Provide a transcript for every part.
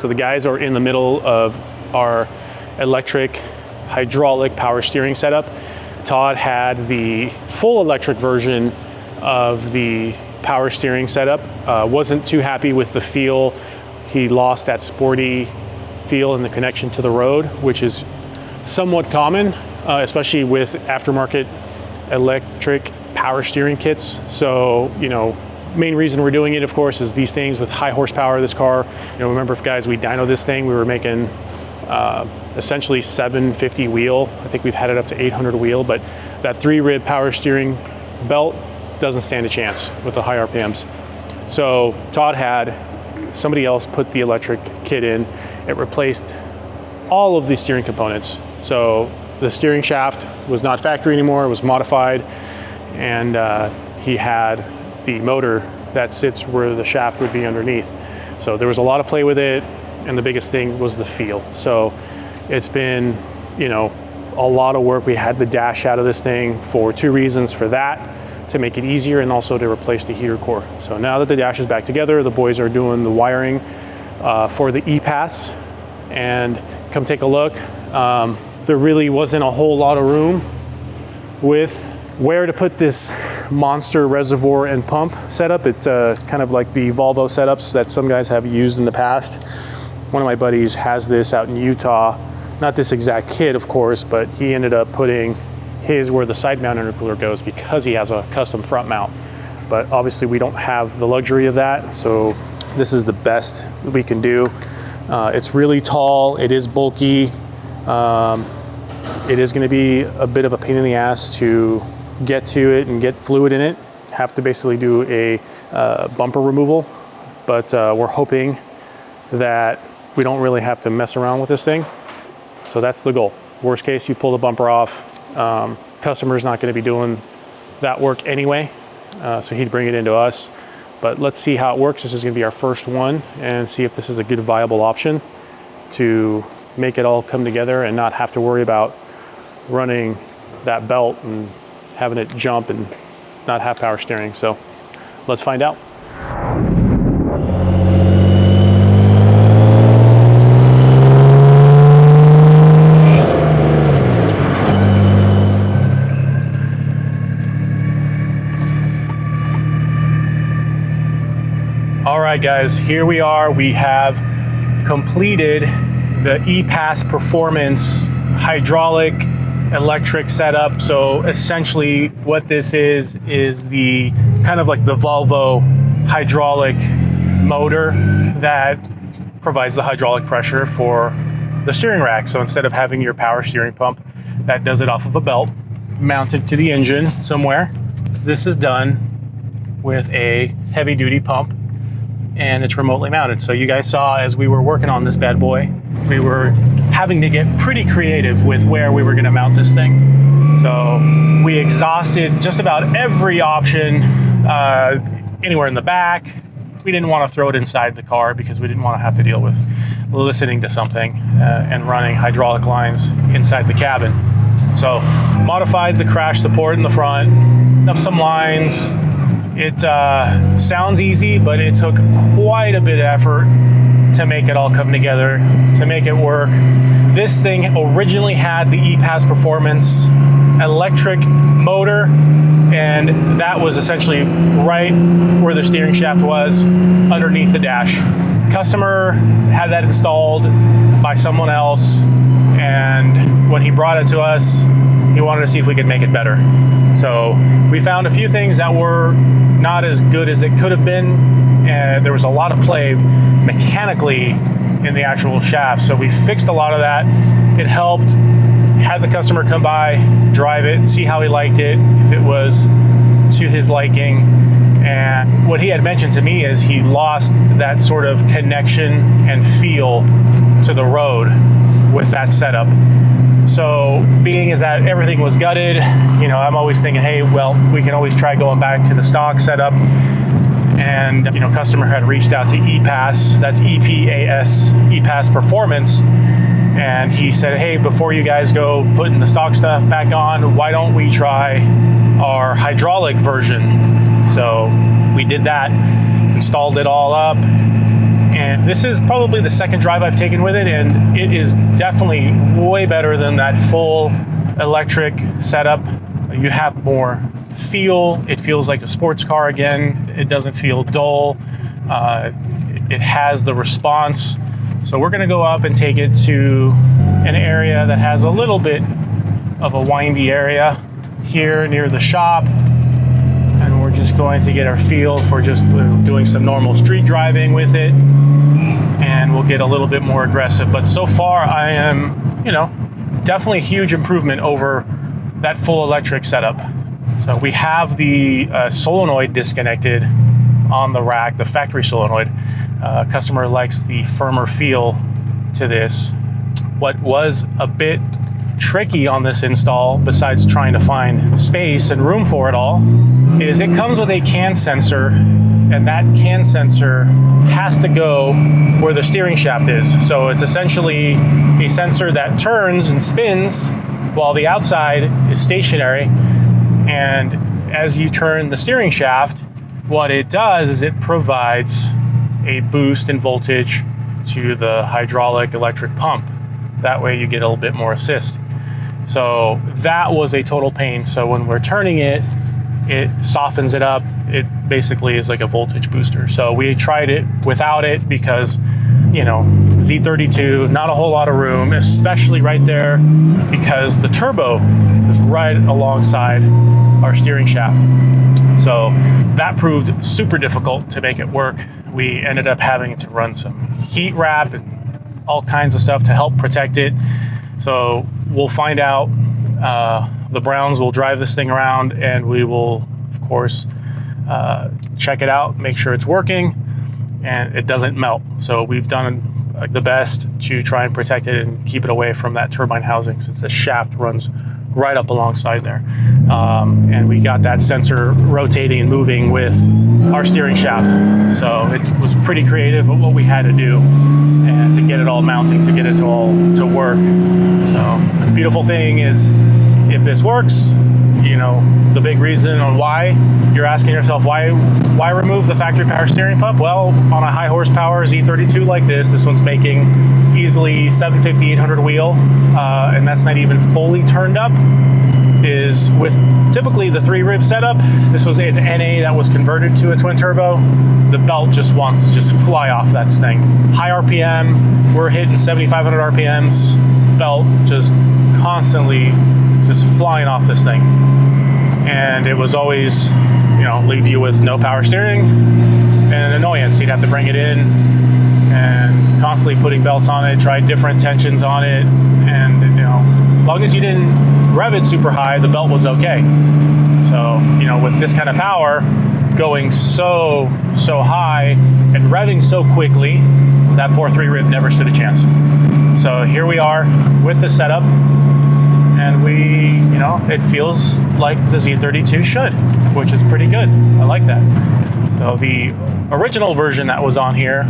So the guys are in the middle of our Electro-Hydraulic power steering setup. Todd had the full electric version of the power steering setup. Wasn't too happy with the feel. He lost that sporty feel in the connection to the road, which is somewhat common, especially with aftermarket electric power steering kits. So, you know, main reason we're doing it, of course, is these things with high horsepower. This car, you know, remember, if guys, we dynoed this thing, we were making essentially 750 wheel. I think we've had it up to 800 wheel, but that 3-rib power steering belt doesn't stand a chance with the high RPMs. So Todd had somebody else put the electric kit in. It replaced all of the steering components. So the steering shaft was not factory anymore, it was modified, and he had the motor that sits where the shaft would be underneath. So there was a lot of play with it, and the biggest thing was the feel. So it's been, you know, a lot of work. We had the dash out of this thing for 2 reasons: for that, to make it easier, and also to replace the heater core. So now that the dash is back together, the boys are doing the wiring for the EPAS, and come take a look. There really wasn't a whole lot of room with where to put this monster reservoir and pump setup. It's kind of like the Volvo setups that some guys have used in the past. One of my buddies has this out in Utah. Not this exact kit, of course, but he ended up putting his where the side mount intercooler goes because he has a custom front mount. But obviously we don't have the luxury of that, so this is the best we can do. It's really tall, it is bulky. It is going to be a bit of a pain in the ass to get to it and get fluid in it. Have to basically do a bumper removal, but we're hoping that we don't really have to mess around with this thing. So that's the goal. Worst case, you pull the bumper off. Customer's not going to be doing that work anyway, so he'd bring it into us. But let's see how it works. This is going to be our first one, and see if this is a good viable option to make it all come together and not have to worry about running that belt and having it jump and not have power steering. So let's find out. All right, guys, here we are. We have completed the EPAS Performance hydraulic electric setup. So essentially what this is the kind of like the Volvo hydraulic motor that provides the hydraulic pressure for the steering rack. So instead of having your power steering pump that does it off of a belt mounted to the engine somewhere, this is done with a heavy duty pump, and it's remotely mounted. So you guys saw as we were working on this bad boy, we were having to get pretty creative with where we were going to mount this thing. So we exhausted just about every option, anywhere in the back. We didn't want to throw it inside the car because we didn't want to have to deal with listening to something and running hydraulic lines inside the cabin. So modified the crash support in the front, up some lines. It sounds easy, but it took quite a bit of effort to make it all come together, to make it work. This thing originally had the EPAS Performance electric motor, and that was essentially right where the steering shaft was, underneath the dash. Customer had that installed by someone else, and when he brought it to us, he wanted to see if we could make it better. So we found a few things that were not as good as it could have been, and there was a lot of play mechanically in the actual shaft. So we fixed a lot of that. It helped. Had the customer come by, drive it, see how he liked it, if it was to his liking. And what he had mentioned to me is he lost that sort of connection and feel to the road with that setup. So being as that everything was gutted, you know, I'm always thinking, hey, well, we can always try going back to the stock setup. And, you know, customer had reached out to EPAS, that's EPAS, EPAS Performance. And he said, hey, before you guys go putting the stock stuff back on, why don't we try our hydraulic version? So we did that, installed it all up, And this is probably the second drive I've taken with it, and it is definitely way better than that full electric setup. You have more feel. It feels like a sports car again. It doesn't feel dull. It has the response. So we're gonna go up and take it to an area that has a little bit of a windy area here near the shop. And we're just going to get our feel for just doing some normal street driving with it. And we'll get a little bit more aggressive. But so far I am, definitely a huge improvement over that full electric setup. So we have the solenoid disconnected on the rack, the factory solenoid. Customer likes the firmer feel to this. What was a bit tricky on this install, besides trying to find space and room for it all, is it comes with a CAN sensor, and that CAN sensor has to go where the steering shaft is. So it's essentially a sensor that turns and spins while the outside is stationary. And as you turn the steering shaft, what it does is it provides a boost in voltage to the hydraulic electric pump. That way you get a little bit more assist. So that was a total pain. So when we're turning it, it softens it up. It basically is like a voltage booster. So we tried it without it because, Z32, not a whole lot of room, especially right there because the turbo is right alongside our steering shaft. So that proved super difficult to make it work. We ended up having to run some heat wrap and all kinds of stuff to help protect it. So we'll find out. The Browns will drive this thing around, and we will, of course, check it out, make sure it's working, and it doesn't melt. So we've done the best to try and protect it and keep it away from that turbine housing, since the shaft runs right up alongside there. And we got that sensor rotating and moving with our steering shaft. So it was pretty creative of what we had to do and to get it all mounting, to get it all to work. So the beautiful thing is, if this works, the big reason on why you're asking yourself, why remove the factory power steering pump? Well, on a high horsepower Z32 like this one's making easily 750, 800 wheel, and that's not even fully turned up, is with typically the 3-rib setup. This was an NA that was converted to a twin turbo. The belt just wants to just fly off that thing. High RPM, we're hitting 7,500 RPMs, belt just constantly just flying off this thing. And it was always, leave you with no power steering and an annoyance. You'd have to bring it in and constantly putting belts on it, try different tensions on it. And, as long as you didn't rev it super high, the belt was okay. So, with this kind of power going so high and revving so quickly, that poor 3-rib never stood a chance. So here we are with the setup. And it feels like the Z32 should, which is pretty good. I like that. So the original version that was on here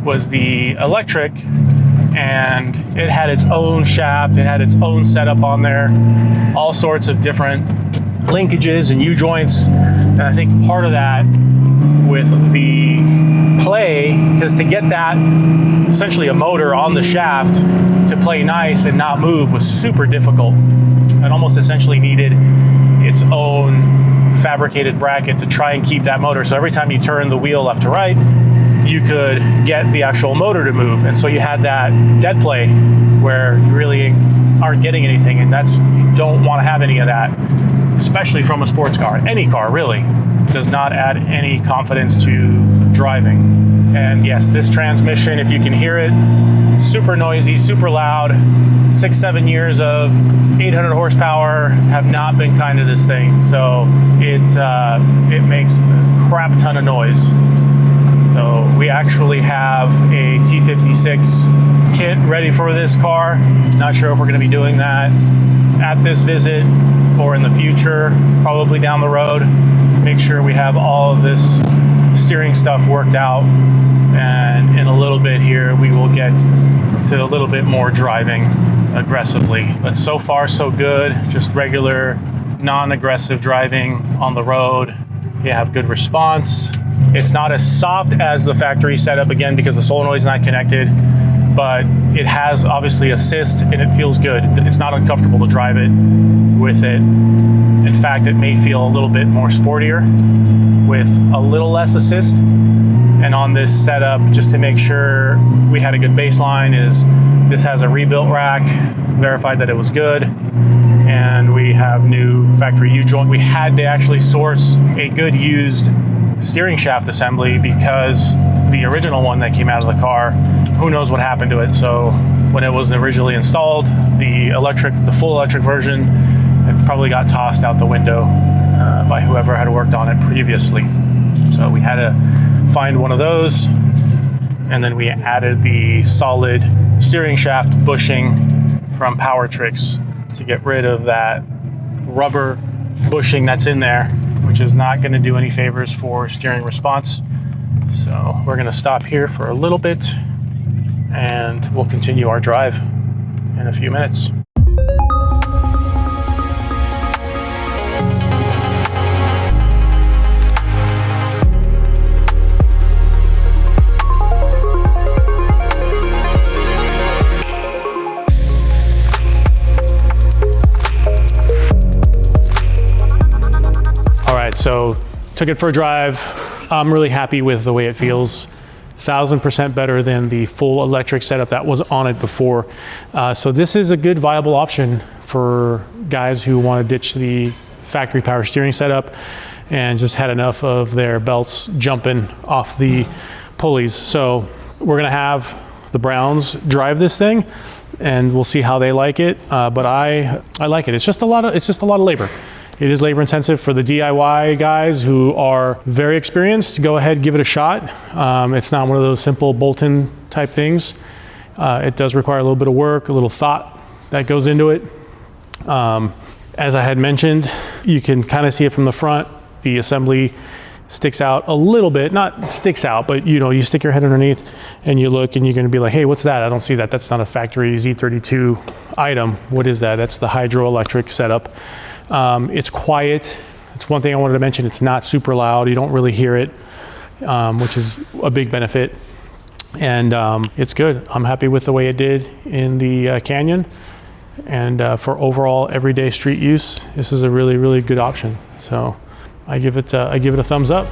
was the electric, and it had its own shaft, it had its own setup on there, all sorts of different linkages and U-joints. And I think part of that with the play, because to get that, essentially a motor on the shaft to play nice and not move, was super difficult. It almost essentially needed its own fabricated bracket to try and keep that motor. So every time you turn the wheel left to right, you could get the actual motor to move. And so you had that dead play where you really aren't getting anything. And you don't want to have any of that, especially from a sports car. Any car really does not add any confidence to driving. And yes, this transmission, if you can hear it, super noisy, super loud. 6-7 years of 800 horsepower have not been kind to this thing. So it makes a crap ton of noise. So we actually have a T56 kit ready for this car. Not sure if we're going to be doing that at this visit or in the future, probably down the road. Make sure we have all of this steering stuff worked out. And in a little bit here, we will get to a little bit more driving aggressively. But so far, so good. Just regular, non-aggressive driving on the road. You have good response. It's not as soft as the factory setup, again, because the solenoid's not connected, but it has obviously assist and it feels good. It's not uncomfortable to drive it with it. In fact, it may feel a little bit more sportier with a little less assist. And on this setup, just to make sure we had a good baseline, is this has a rebuilt rack, verified that it was good, and we have new factory U-joint. We had to actually source a good used steering shaft assembly because the original one that came out of the car, who knows what happened to it. So when it was originally installed, the full electric version, it probably got tossed out the window by whoever had worked on it previously. So we had to find one of those, and then we added the solid steering shaft bushing from Powertrix to get rid of that rubber bushing that's in there, which is not going to do any favors for steering response. So we're going to stop here for a little bit and we'll continue our drive in a few minutes. So took it for a drive. I'm really happy with the way it feels. 1000% better than the full electric setup that was on it before. So this is a good viable option for guys who want to ditch the factory power steering setup and just had enough of their belts jumping off the pulleys. So we're gonna have the Browns drive this thing and we'll see how they like it. But I like it. It's just a lot of labor. It is labor intensive. For the DIY guys who are very experienced, go ahead, give it a shot. It's not one of those simple bolt-in type things. It does require a little bit of work, a little thought that goes into it. As I had mentioned, you can kind of see it from the front. The assembly sticks out a little bit, not sticks out, but you stick your head underneath and you look and you're gonna be like, hey, what's that? I don't see that. That's not a factory Z32 item. What is that? That's the hydroelectric setup. It's quiet. It's one thing I wanted to mention. It's not super loud. You don't really hear it, which is a big benefit. And it's good. I'm happy with the way it did in the Canyon. And for overall everyday street use, this is a really, really good option. So I give it a thumbs up.